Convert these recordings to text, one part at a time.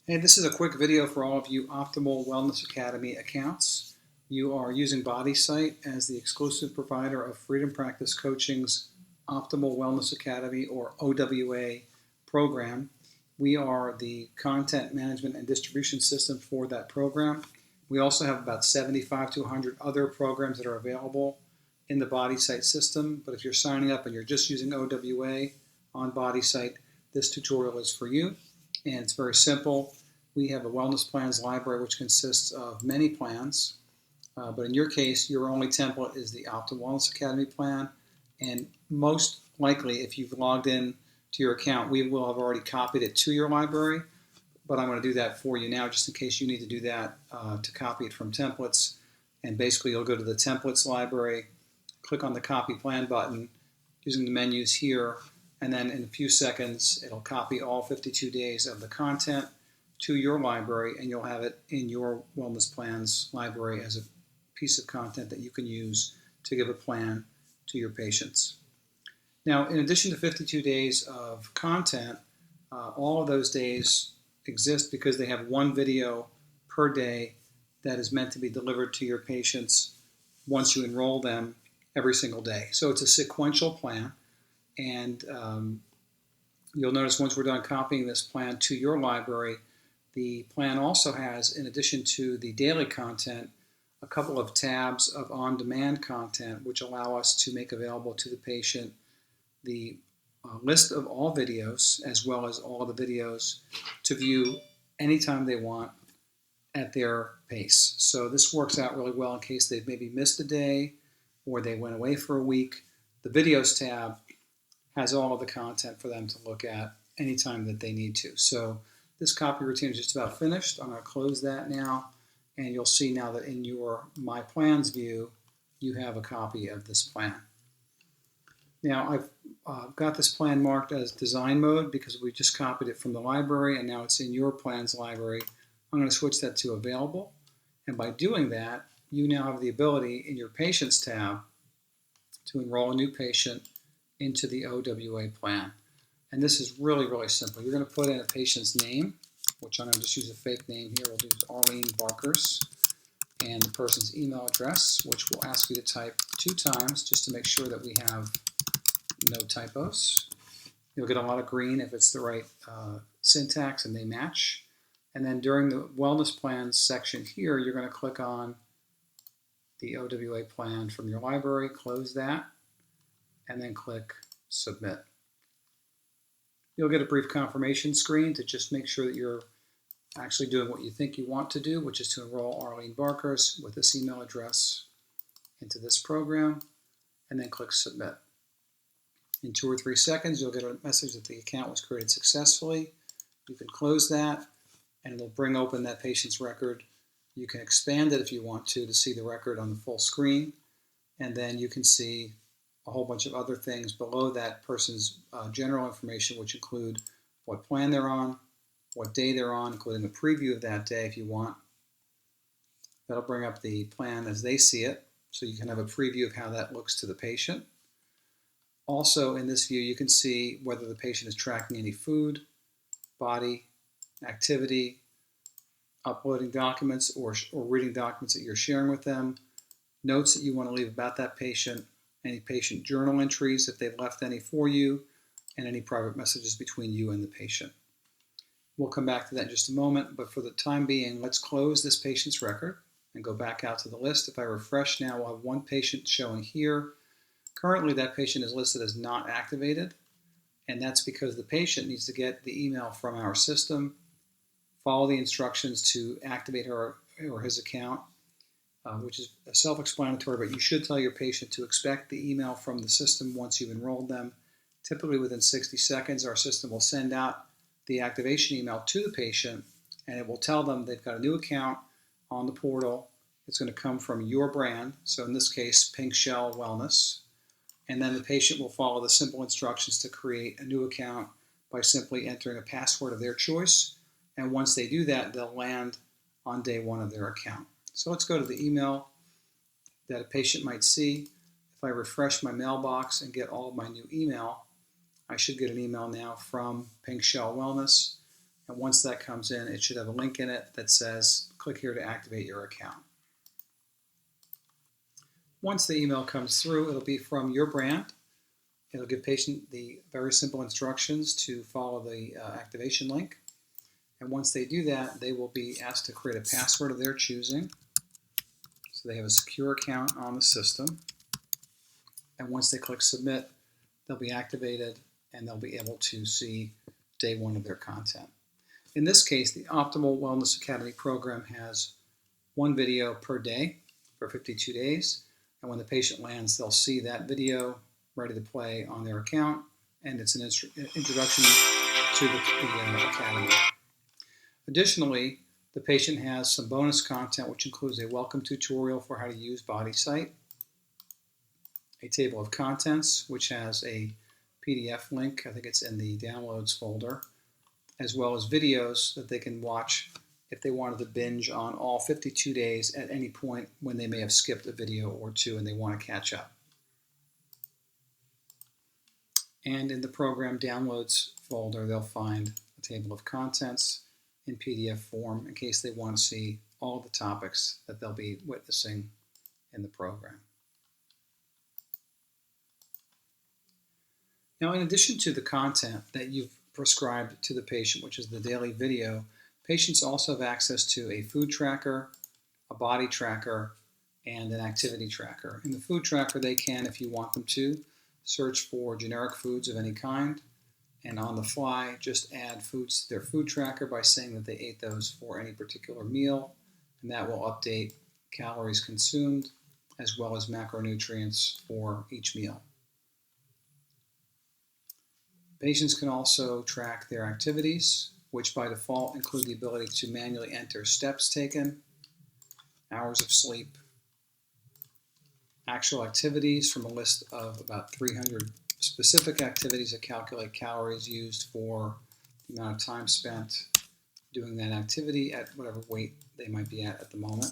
Hey, this is a quick video for all of you Optimal Wellness Academy accounts. You are using BodySite as the exclusive provider of Freedom Practice Coaching's Optimal Wellness Academy, or OWA, program. We are the content management and distribution system for that program. We also have about 75 to 100 other programs that are available in the BodySite system, but if you're signing up and you're just using OWA on BodySite, this tutorial is for you, and it's very simple. We have a wellness plans library which consists of many plans, but in your case, your only template is the Optimal Wellness Academy plan, and most likely, if you've logged in to your account, we will have already copied it to your library, but I'm going to do that for you now just in case you need to do that to copy it from templates. And basically, you'll go to the templates library, click on the copy plan button using the menus here, and then in a few seconds, it'll copy all 52 days of the content to your library, and you'll have it in your wellness plans library as a piece of content that you can use to give a plan to your patients. Now, in addition to 52 days of content, all of those days exist because they have one video per day that is meant to be delivered to your patients once you enroll them every single day. So it's a sequential plan, and you'll notice once we're done copying this plan to your library, the plan also has, in addition to the daily content, a couple of tabs of on-demand content which allow us to make available to the patient the list of all videos as well as all the videos to view anytime they want at their pace. So this works out really well in case they've maybe missed a day or they went away for a week. The videos tab has all of the content for them to look at anytime that they need to. So this copy routine is just about finished. I'm going to close that now, and you'll see now that in your My Plans view, you have a copy of this plan. Now, I've got this plan marked as design mode because we just copied it from the library, and now it's in your plans library. I'm going to switch that to available, and by doing that, you now have the ability in your Patients tab to enroll a new patient into the OWA plan. And this is really, really simple. You're going to put in a patient's name, which I'm going to just use a fake name here. We'll use Arlene Barkers, and the person's email address, which we'll ask you to type 2 times just to make sure that we have no typos. You'll get a lot of green if it's the right syntax and they match. And then during the Wellness Plans section here, you're going to click on the OWA plan from your library, close that, and then click Submit. You'll get a brief confirmation screen to just make sure that you're actually doing what you think you want to do, which is to enroll Arlene Barkers with this email address into this program, and then click Submit. In 2 or 3 seconds, you'll get a message that the account was created successfully. You can close that, and it'll bring open that patient's record. You can expand it if you want to see the record on the full screen, and then you can see a whole bunch of other things below that person's general information, which include what plan they're on, what day they're on, including a preview of that day if you want. That'll bring up the plan as they see it, so you can have a preview of how that looks to the patient. Also in this view, you can see whether the patient is tracking any food, body, activity, uploading documents or reading documents that you're sharing with them, notes that you want to leave about that patient, any patient journal entries if they've left any for you, and any private messages between you and the patient. We'll come back to that in just a moment, but for the time being, let's close this patient's record and go back out to the list. If I refresh now, we'll have one patient showing here. Currently, that patient is listed as not activated, and that's because the patient needs to get the email from our system, follow the instructions to activate her or his account, which is self-explanatory, but you should tell your patient to expect the email from the system once you've enrolled them. Typically within 60 seconds, our system will send out the activation email to the patient, and it will tell them they've got a new account on the portal. It's going to come from your brand, so in this case, Pink Shell Wellness, and then the patient will follow the simple instructions to create a new account by simply entering a password of their choice, and once they do that, they'll land on day 1 of their account. So let's go to the email that a patient might see. If I refresh my mailbox and get all of my new email, I should get an email now from Pink Shell Wellness, And once that comes in, it should have a link in it that says, click here to activate your account. Once the email comes through, it'll be from your brand. It'll give patient the very simple instructions to follow the activation link. And once they do that, they will be asked to create a password of their choosing. So they have a secure account on the system. And once they click submit, they'll be activated and they'll be able to see day one of their content. In this case, the Optimal Wellness Academy program has one video per day for 52 days. And when the patient lands, they'll see that video ready to play on their account, and it's an introduction to the academy. Additionally, the patient has some bonus content, which includes a welcome tutorial for how to use BodySite, a table of contents, which has a PDF link, I think it's in the downloads folder, as well as videos that they can watch if they wanted to binge on all 52 days at any point when they may have skipped a video or two and they want to catch up. And in the program downloads folder, they'll find a table of contents in PDF form in case they want to see all the topics that they'll be witnessing in the program. Now, in addition to the content that you've prescribed to the patient, which is the daily video, patients also have access to a food tracker, a body tracker, and an activity tracker. In the food tracker, they can, if you want them to, search for generic foods of any kind, and on the fly, just add foods to their food tracker by saying that they ate those for any particular meal, and that will update calories consumed as well as macronutrients for each meal. Patients can also track their activities, which by default include the ability to manually enter steps taken, hours of sleep, actual activities from a list of about 300 specific activities that calculate calories used for the amount of time spent doing that activity at whatever weight they might be at the moment,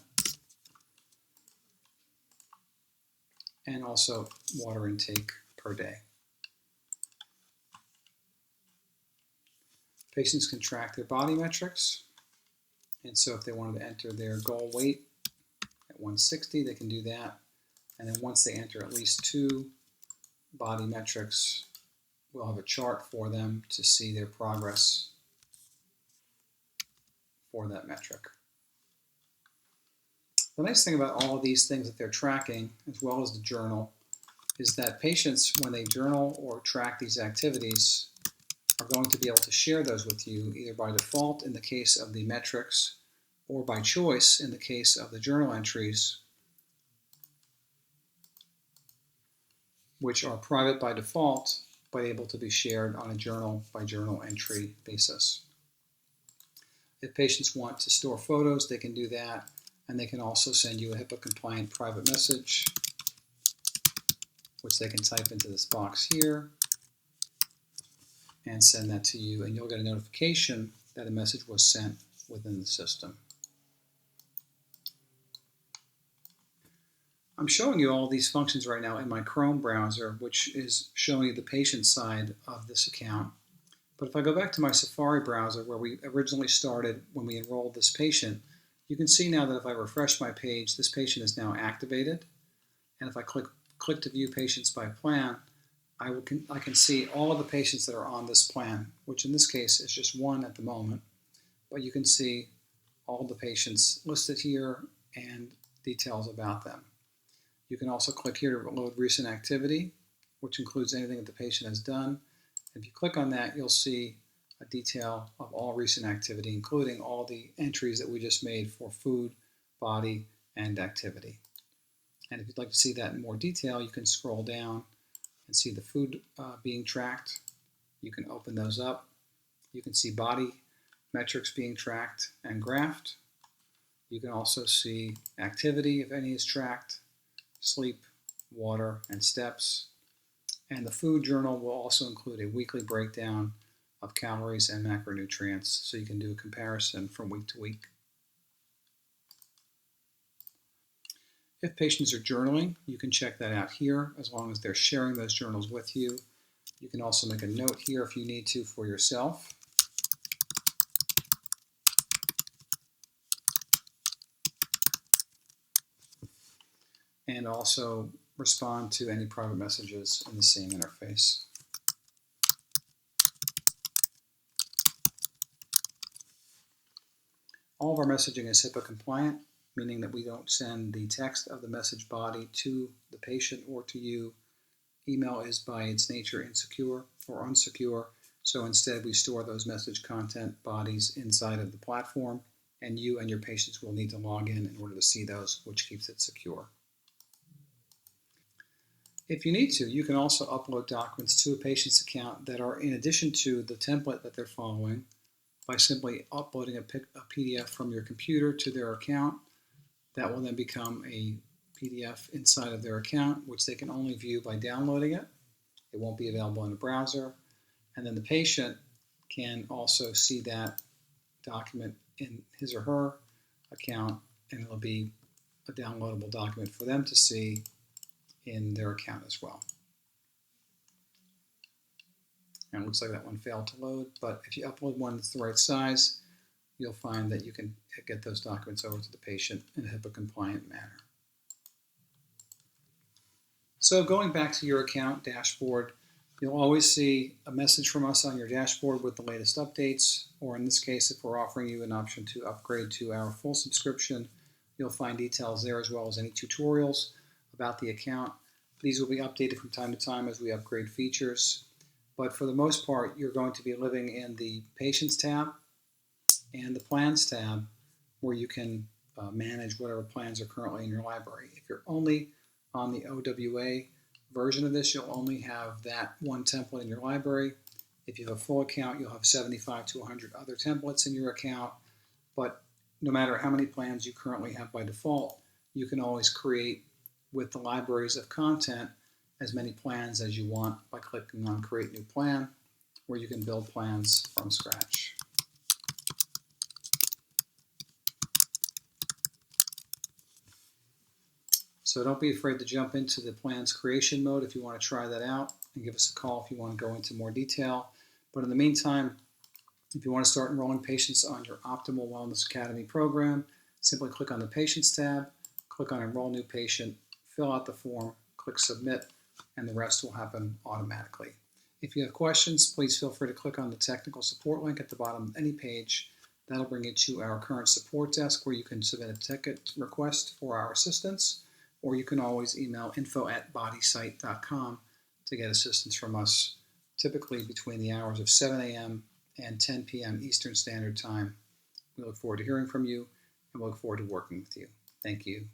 and also water intake per day. Patients can track their body metrics, and so if they wanted to enter their goal weight at 160, they can do that. And then once they enter at least 2 body metrics, we'll have a chart for them to see their progress for that metric. The nice thing about all of these things that they're tracking, as well as the journal, is that patients, when they journal or track these activities, are going to be able to share those with you either by default in the case of the metrics or by choice in the case of the journal entries, which are private by default, but able to be shared on a journal-by-journal entry basis. If patients want to store photos, they can do that, and they can also send you a HIPAA-compliant private message, which they can type into this box here and send that to you, and you'll get a notification that a message was sent within the system. I'm showing you all these functions right now in my Chrome browser, which is showing you the patient side of this account. But if I go back to my Safari browser where we originally started when we enrolled this patient, you can see now that if I refresh my page, this patient is now activated. And if I click to view patients by plan, I can see all of the patients that are on this plan, which in this case is just one at the moment. But you can see all the patients listed here and details about them. You can also click here to load recent activity, which includes anything that the patient has done. If you click on that, you'll see a detail of all recent activity, including all the entries that we just made for food, body, and activity. And if you'd like to see that in more detail, you can scroll down and see the food being tracked. You can open those up. You can see body metrics being tracked and graphed. You can also see activity, if any is tracked, sleep, water, and steps. And the food journal will also include a weekly breakdown of calories and macronutrients, so you can do a comparison from week to week. If patients are journaling, you can check that out here as long as they're sharing those journals with you. You can also make a note here if you need to for yourself. and also respond to any private messages in the same interface. All of our messaging is HIPAA compliant, meaning that we don't send the text of the message body to the patient or to you. Email is by its nature insecure or unsecure, so instead we store those message content bodies inside of the platform, and you and your patients will need to log in order to see those, which keeps it secure. If you need to, you can also upload documents to a patient's account that are in addition to the template that they're following by simply uploading a PDF from your computer to their account. That will then become a PDF inside of their account, which they can only view by downloading it. It won't be available in a browser. And then the patient can also see that document in his or her account, and it'll be a downloadable document for them to see in their account as well. And it looks like that one failed to load, but if you upload one that's the right size, you'll find that you can get those documents over to the patient in a HIPAA compliant manner. So going back to your account dashboard, you'll always see a message from us on your dashboard with the latest updates, or in this case, if we're offering you an option to upgrade to our full subscription, you'll find details there as well as any tutorials about the account. These will be updated from time to time as we upgrade features, but for the most part, you're going to be living in the Patients tab and the Plans tab, where you can manage whatever plans are currently in your library. If you're only on the OWA version of this, you'll only have that one template in your library. If you have a full account, you'll have 75 to 100 other templates in your account, but no matter how many plans you currently have by default, you can always create with the libraries of content as many plans as you want by clicking on Create New Plan, where you can build plans from scratch. So don't be afraid to jump into the plans creation mode if you want to try that out, and give us a call if you want to go into more detail. But in the meantime, if you want to start enrolling patients on your Optimal Wellness Academy program, simply click on the Patients tab, click on Enroll New Patient, fill out the form, click Submit, and the rest will happen automatically. If you have questions, please feel free to click on the technical support link at the bottom of any page. That'll bring you to our current support desk, where you can submit a ticket request for our assistance, or you can always email info@bodysight.com to get assistance from us, typically between the hours of 7 a.m. and 10 p.m. Eastern Standard Time. We look forward to hearing from you, and we look forward to working with you. Thank you.